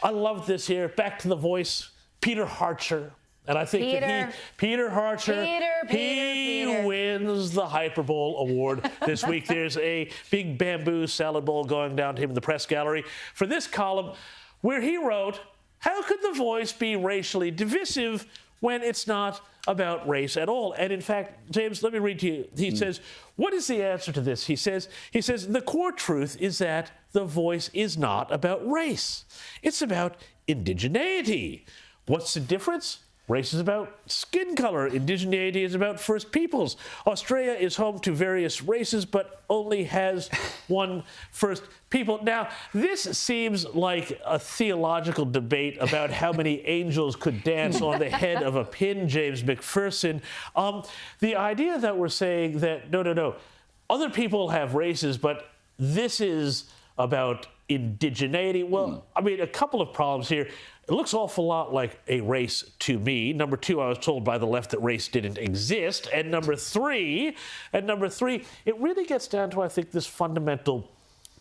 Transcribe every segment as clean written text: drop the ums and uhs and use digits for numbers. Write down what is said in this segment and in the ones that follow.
I love this here. Back to The Voice, Peter Harcher. And I think that Peter Harcher, he wins the Hyperbole Award this week. There's a big bamboo salad bowl going down to him in the press gallery for this column where he wrote, "How could The Voice be racially divisive when it's not about race at all?" And in fact, James, let me read to you. He says, what is the answer to this? He says, the core truth is that The Voice is not about race. It's about indigeneity. What's the difference? Race is about skin color. Indigeneity is about First Peoples. Australia is home to various races, but only has one First People. Now, this seems like a theological debate about how many angels could dance on the head of a pin, James Macpherson. The idea that we're saying that, no, other people have races, but this is about indigeneity. Well, I mean, a couple of problems here. It looks an awful lot like a race to me. Number two, I was told by the left that race didn't exist. And number three, it really gets down to, I think, this fundamental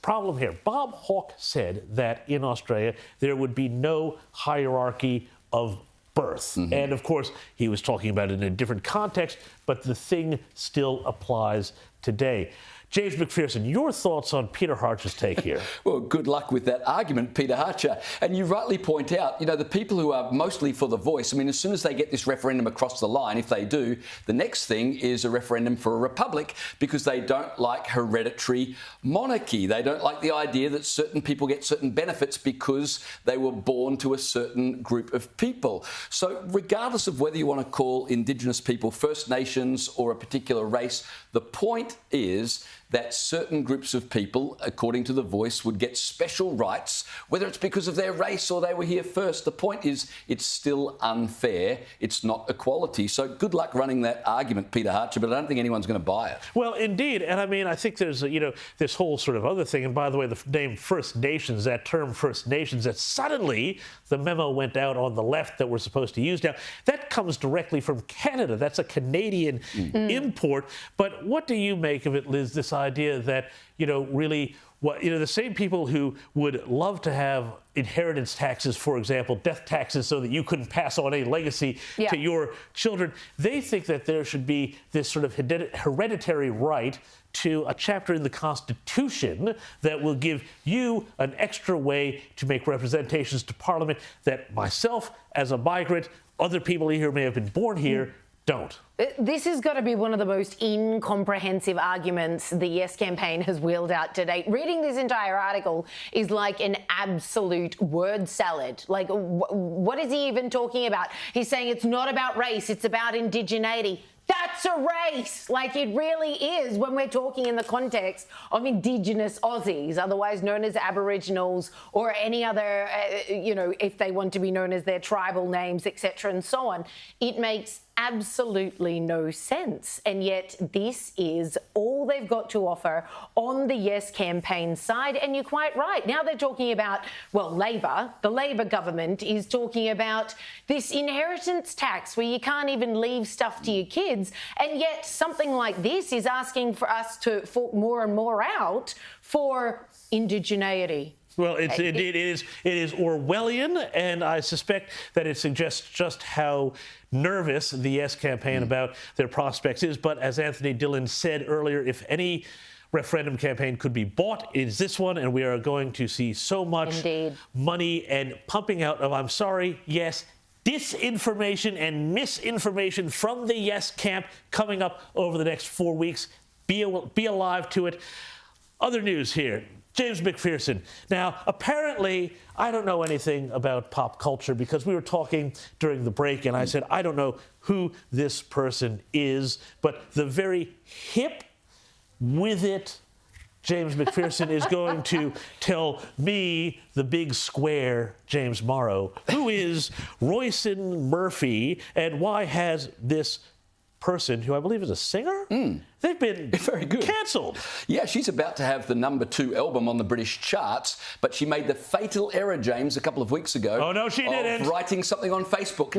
problem here. Bob Hawke said that in Australia there would be no hierarchy of birth. And of course, he was talking about it in a different context, but the thing still applies today. James Macpherson, your thoughts on Peter Harcher's take here? Well, good luck with that argument, Peter Harcher. And you rightly point out, the people who are mostly for The Voice, I mean, as soon as they get this referendum across the line, if they do, the next thing is a referendum for a republic because they don't like hereditary monarchy. They don't like the idea that certain people get certain benefits because they were born to a certain group of people. So regardless of whether you want to call Indigenous people First Nations or a particular race, the point is that certain groups of people, according to The Voice, would get special rights, whether it's because of their race or they were here first. The point is it's still unfair. It's not equality. So good luck running that argument, Peter Harcher, but I don't think anyone's going to buy it. Well, indeed. And I mean, I think there's, this whole sort of other thing. And by the way, the name First Nations, that term First Nations, that suddenly the memo went out on the left that we're supposed to use now, that comes directly from Canada. That's a Canadian import. But what do you make of it, Liz, this idea that, really, the same people who would love to have inheritance taxes, for example, death taxes, so that you couldn't pass on a legacy to your children, they think that there should be this sort of hereditary right to a chapter in the Constitution that will give you an extra way to make representations to Parliament that myself, as a migrant, other people here who may have been born here, don't. This has got to be one of the most incomprehensive arguments the Yes campaign has wheeled out to date. Reading this entire article is like an absolute word salad. Like, what is he even talking about? He's saying it's not about race, it's about indigeneity. That's a race. Like, it really is when we're talking in the context of Indigenous Aussies, otherwise known as Aboriginals, or any other, if they want to be known as their tribal names, etc. and so on. It makes absolutely no sense. And yet this is all they've got to offer on the Yes campaign side. And you're quite right. Now they're talking about, Labor, the Labor government is talking about this inheritance tax where you can't even leave stuff to your kids. And yet something like this is asking for us to fork more and more out for indigeneity. Well, it is Orwellian, and I suspect that it suggests just how nervous the Yes campaign about their prospects is. But as Anthony Dillon said earlier, if any referendum campaign could be bought, it is this one, and we are going to see so much money and pumping out of, I'm sorry, yes, disinformation and misinformation from the Yes camp coming up over the next 4 weeks. Be alive to it. Other news here. James Macpherson. Now, apparently, I don't know anything about pop culture because we were talking during the break and I said, I don't know who this person is, but the very hip with it, James Macpherson is going to tell me, the big square James Morrow, who is Roisin Murphy and why has this person, who I believe is a singer, they've been very good, cancelled. Yeah, she's about to have the #2 album on the British charts, but she made the fatal error, James, a couple of weeks ago. Oh, no, she didn't. Writing something on Facebook.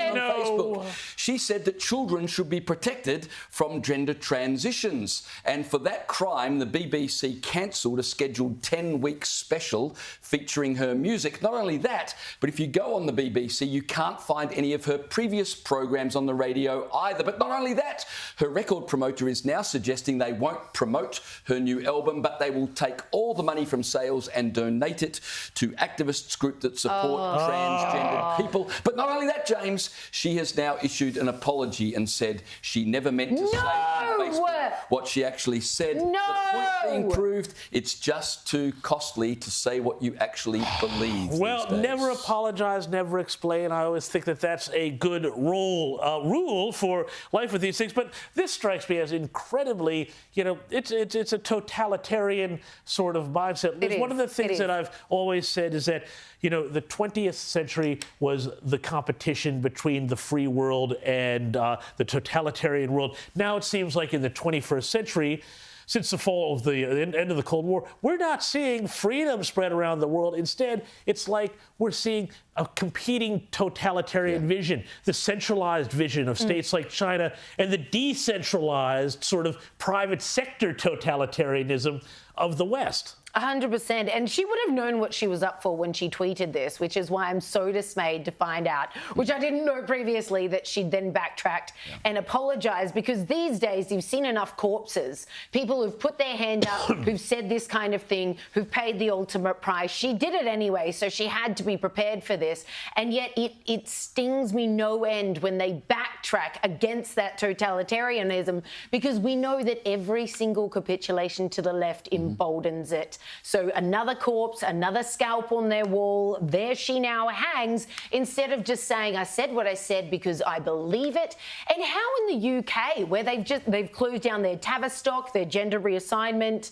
on Facebook. She said that children should be protected from gender transitions. And for that crime, the BBC cancelled a scheduled 10-week special featuring her music. Not only that, but if you go on the BBC, you can't find any of her previous programmes on the radio either. But not only that, her record promoter is now suggesting they won't promote her new album, but they will take all the money from sales and donate it to activists group that support transgendered people. But not only that, James, she has now issued an apology and said she never meant to say on Facebook what she actually said. The point being proved, it's just too costly to say what you actually believe. Well, never apologize, never explain. I always think that that's a good rule for life with these things. But this strikes me as incredibly, it's a totalitarian sort of mindset. One of the things that I've always said is that, the 20th century was the competition between the free world and the totalitarian world. Now it seems like in the 21st century, since the fall of the end of the Cold War, we're not seeing freedom spread around the world. Instead, it's like we're seeing a competing totalitarian vision, the centralized vision of states like China and the decentralized sort of private sector totalitarianism of the West. 100%. And she would have known what she was up for when she tweeted this, which is why I'm so dismayed to find out, which I didn't know previously, that she'd then backtracked and apologised, because these days you've seen enough corpses, people who've put their hand up, who've said this kind of thing, who've paid the ultimate price. She did it anyway, so she had to be prepared for this. And yet it stings me no end when they backtrack against that totalitarianism, because we know that every single capitulation to the left emboldens it. So another corpse, another scalp on their wall, there she now hangs, instead of just saying, I said what I said because I believe it. And how in the UK, where they've closed down their Tavistock, their gender reassignment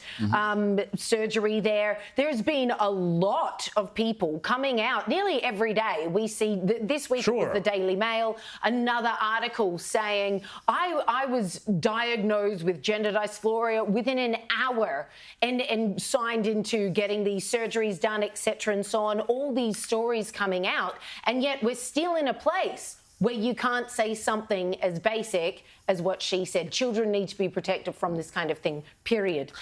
surgery there's been a lot of people coming out nearly every day. We see this week with the Daily Mail, another article saying, I was diagnosed with gender dysphoria within an hour and signed into getting these surgeries done, etc. and so on. All these stories coming out, and yet we're still in a place where you can't say something as basic as what she said. Children need to be protected from this kind of thing, period.